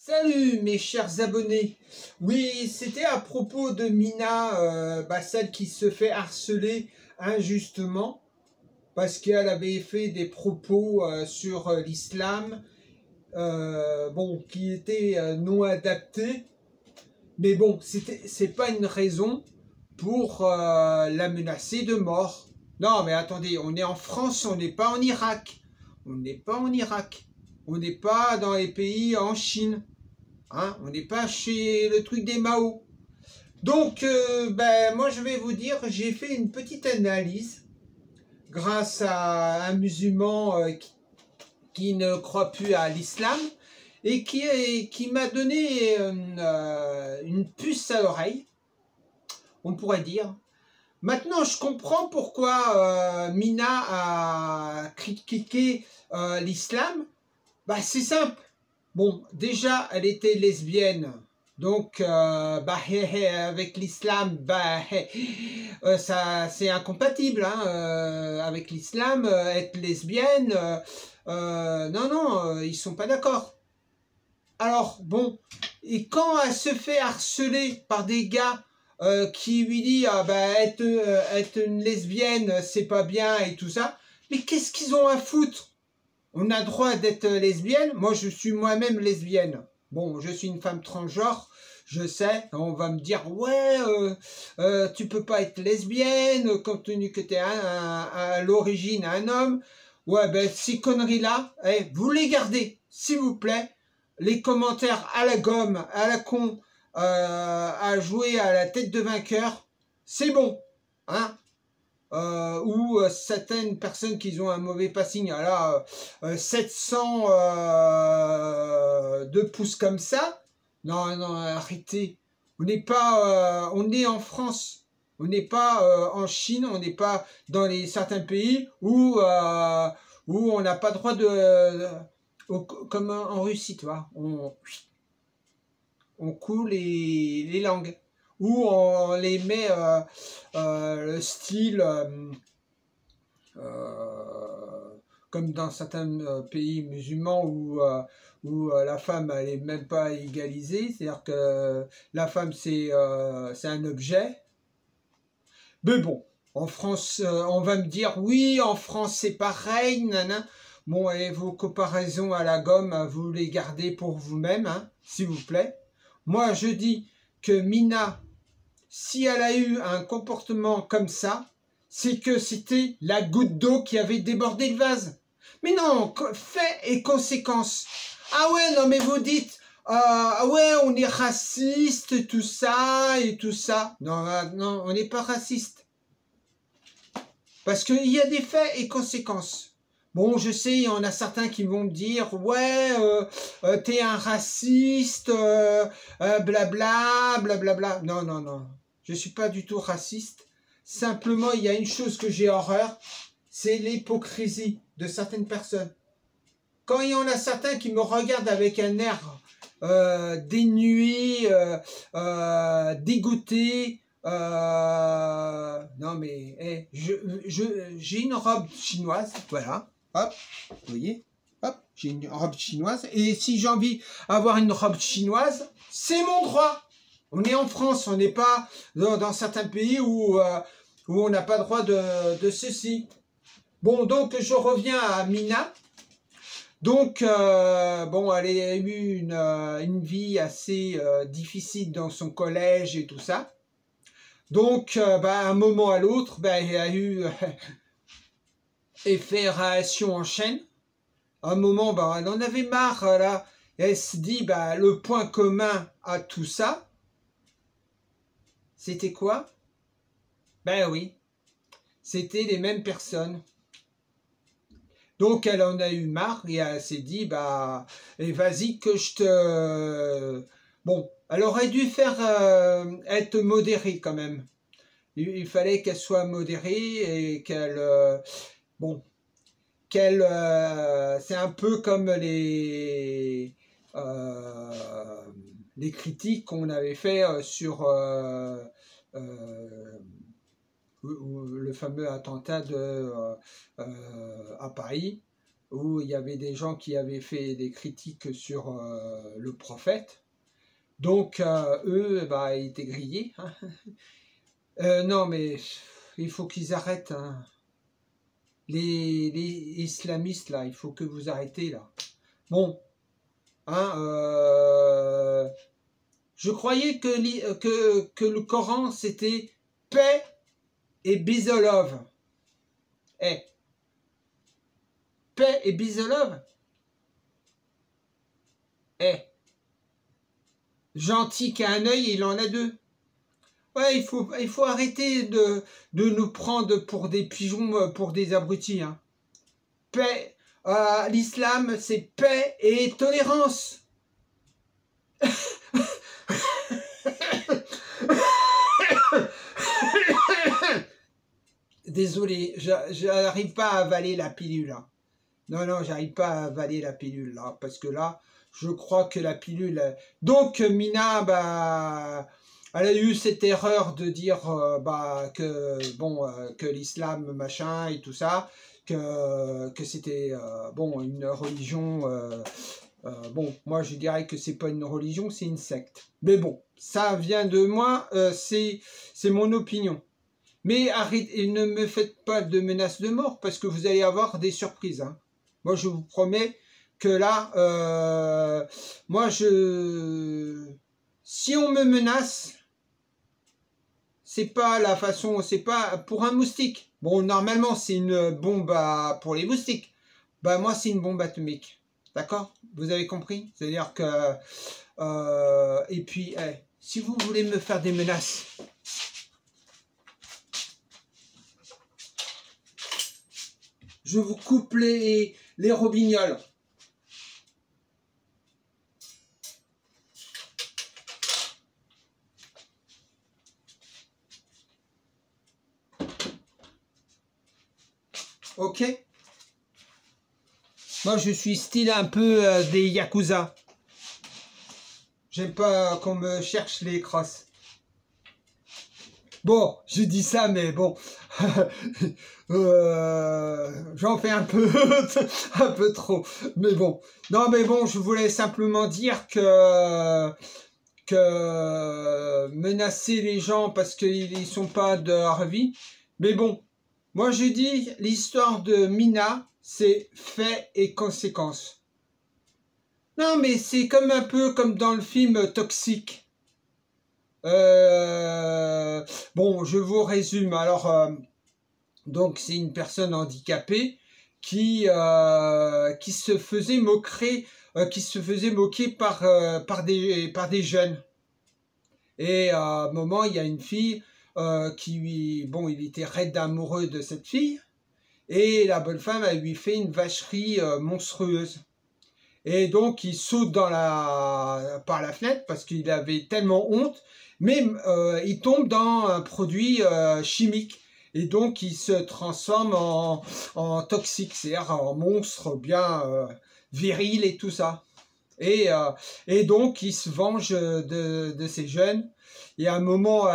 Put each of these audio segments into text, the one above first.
Salut mes chers abonnés. Oui, c'était à propos de Mina, celle qui se fait harceler injustement parce qu'elle avait fait des propos sur l'islam, qui étaient non adaptés. Mais bon, c'est pas une raison pour la menacer de mort. Non, mais attendez, on est en France, on n'est pas en Irak. On n'est pas en Irak. On n'est pas dans les pays en Chine. Hein, on n'est pas chez le truc des Mao. Donc, moi je vais vous dire, j'ai fait une petite analyse grâce à un musulman qui ne croit plus à l'islam et qui m'a donné une puce à l'oreille, on pourrait dire. Maintenant, je comprends pourquoi Mina a critiqué l'islam. C'est simple. Bon, déjà, elle était lesbienne. Donc, avec l'islam, ça, c'est incompatible hein, avec l'islam. Être lesbienne, non, ils sont pas d'accord. Alors, bon, et quand elle se fait harceler par des gars qui lui disent être une lesbienne, c'est pas bien et tout ça, mais qu'est-ce qu'ils ont à foutre? On a droit d'être lesbienne. Moi, je suis moi-même lesbienne. Bon, je suis une femme transgenre. Je sais, on va me dire, ouais, tu peux pas être lesbienne, compte tenu que tu es à l'origine un homme. Ouais, ces conneries-là, vous les gardez, s'il vous plaît. Les commentaires à la gomme, à la con, à jouer à la tête de vainqueur, c'est bon. Hein, ou certaines personnes qui ont un mauvais passing, alors 700 de pouces comme ça, non, arrêtez. On n'est pas, on est en France, on n'est pas en Chine, on n'est pas dans certains pays où on n'a pas droit comme en Russie, tu vois, on coule les langues, ou on les met le style comme dans certains pays musulmans où la femme elle est même pas égalisée, c'est-à-dire que la femme c'est un objet. Mais bon, en France, on va me dire oui, en France c'est pareil, nanana. Bon, et vos comparaisons à la gomme, vous les gardez pour vous-même, hein, s'il vous plaît. Moi, je dis que Mina, si elle a eu un comportement comme ça, c'est que c'était la goutte d'eau qui avait débordé le vase. Mais non, fait et conséquence. Ah ouais, non mais vous dites, ah ouais, on est raciste, tout ça et tout ça. Non, non, on n'est pas raciste. Parce qu'il y a des faits et conséquences. Bon, je sais, il y en a certains qui vont me dire, ouais, t'es un raciste, blabla, blablabla. Non, non, non, je suis pas du tout raciste. Simplement, il y a une chose que j'ai horreur, c'est l'hypocrisie de certaines personnes. Quand il y en a certains qui me regardent avec un air dénué, dégoûté, non mais j'ai une robe chinoise, voilà, hop, vous voyez, hop, j'ai une robe chinoise, et si j'ai envie d'avoir une robe chinoise, c'est mon droit. On est en France, on n'est pas dans certains pays où on n'a pas droit de ceci. Bon, donc je reviens à Mina. Donc, elle a eu une vie assez difficile dans son collège et tout ça. Donc, à un moment à l'autre, il y a eu effet réaction en chaîne. À un moment, elle en avait marre, là. Et elle se dit, le point commun à tout ça, c'était quoi? Ben oui, c'était les mêmes personnes. Donc elle en a eu marre et elle s'est dit, vas-y que je te... Bon, elle aurait dû être modérée quand même. Il fallait qu'elle soit modérée et qu'elle... c'est un peu comme les critiques qu'on avait fait sur le fameux attentat à Paris, où il y avait des gens qui avaient fait des critiques sur le prophète. Donc, eux, bah, ils étaient grillés. Hein. Non, mais il faut qu'ils arrêtent. Hein. Les islamistes, là, il faut que vous arrêtez, là. Bon, hein, je croyais que le Coran, c'était paix et bisolove. Eh, paix et bisolove. Eh, gentil qui a un œil, il en a deux. Ouais, il faut arrêter de nous prendre pour des pigeons, pour des abrutis. Hein. Paix, l'islam, c'est paix et tolérance. Désolé, j'arrive pas à avaler la pilule là. Non, non, j'arrive pas à avaler la pilule là, parce que là, je crois que la pilule... Donc, Mina, bah, elle a eu cette erreur de dire bah, que, bon, que l'islam, machin, et tout ça, que c'était, bon, une religion... bon, moi, je dirais que c'est pas une religion, c'est une secte. Mais bon, ça vient de moi, c'est mon opinion. Mais arrêtez, ne me faites pas de menaces de mort, parce que vous allez avoir des surprises, hein. Moi, je vous promets que là, moi, si on me menace, c'est pas la façon, c'est pas pour un moustique. Bon, normalement, c'est une bombe pour les moustiques. Bah, moi, c'est une bombe atomique. D'accord? Vous avez compris? C'est-à-dire que... et puis, si vous voulez me faire des menaces... Je vous coupe les robignoles. Ok? Moi, je suis style un peu des Yakuza. J'aime pas qu'on me cherche les crosses. Bon, je dis ça, mais bon, j'en fais un peu, un peu trop. Mais bon, non, mais bon, je voulais simplement dire que menacer les gens parce qu'ils ne sont pas de leur vie. Mais bon, moi je dis l'histoire de Mina, c'est fait et conséquence. Non, mais c'est comme un peu comme dans le film Toxique. Bon, je vous résume. Alors, donc c'est une personne handicapée qui se faisait moquer, par des jeunes. Et à un moment, il y a une fille bon, il était raide amoureux de cette fille, et la bonne femme, elle lui fait une vacherie monstrueuse. Et donc, il saute par la fenêtre parce qu'il avait tellement honte, mais il tombe dans un produit chimique. Et donc, il se transforme en toxique, c'est-à-dire en monstre bien viril et tout ça. Et donc, il se venge de ces jeunes. Et à un moment,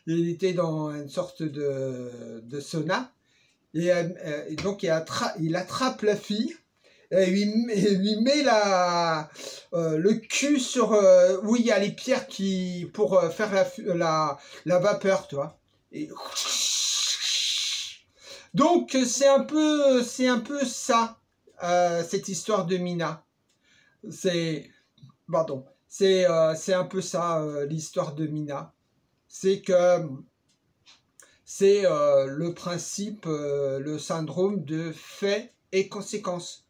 il était dans une sorte de sauna. Et donc, il attrape la fille. Et lui met le cul sur où il y a les pierres pour faire la vapeur, tu vois. Et... Donc c'est un peu ça, cette histoire de Mina. Pardon, c'est un peu ça l'histoire de Mina. C'est que c'est le principe, le syndrome de fait et conséquence.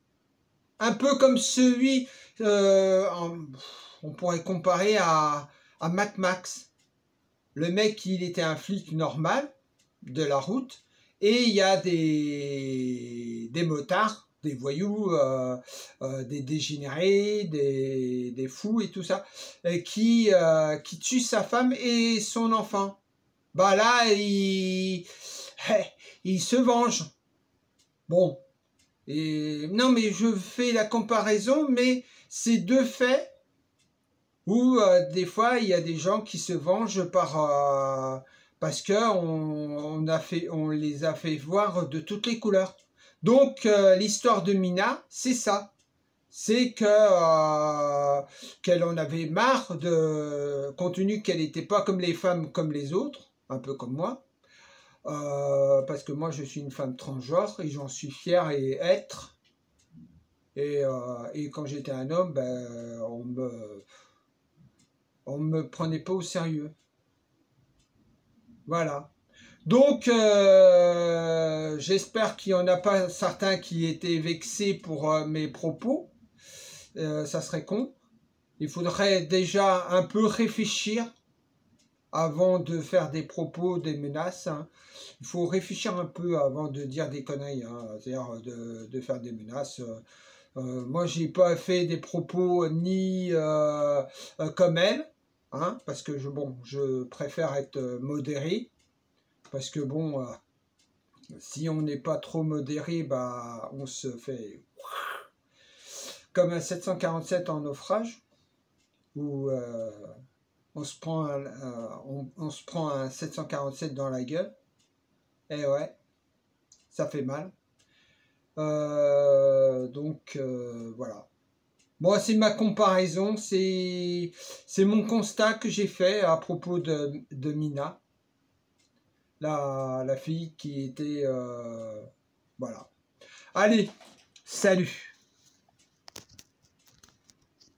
Un peu comme celui, on pourrait comparer à Mad Max. Le mec, il était un flic normal de la route, et il y a des motards, des voyous, des dégénérés, des fous et tout ça, qui tuent sa femme et son enfant. Bah là, il se venge. Bon. Et non, mais je fais la comparaison, mais c'est deux faits où des fois il y a des gens qui se vengent parce que on les a fait voir de toutes les couleurs. Donc, l'histoire de Mina, c'est ça. C'est que qu'elle en avait marre, compte tenu qu'elle n'était pas comme les femmes comme les autres, un peu comme moi, parce que moi je suis une femme transgenre et j'en suis fier et être. Et quand j'étais un homme, ben, on me prenait pas au sérieux. Voilà. Donc, j'espère qu'il n'y en a pas certains qui étaient vexés pour mes propos. Ça serait con. Il faudrait déjà un peu réfléchir avant de faire des propos, des menaces. Hein. Il faut réfléchir un peu avant de dire des conneries, hein. C'est-à-dire de faire des menaces. Moi, j'ai pas fait des propos ni comme elle, hein, parce que je préfère être modéré, parce que bon, si on n'est pas trop modéré, bah, on se fait comme un 747 en naufrage, où on se prend un 747 dans la gueule, et ouais, ça fait mal. Donc voilà. Moi, c'est ma comparaison, c'est mon constat que j'ai fait à propos de Mina, la fille qui était... voilà. Allez, salut!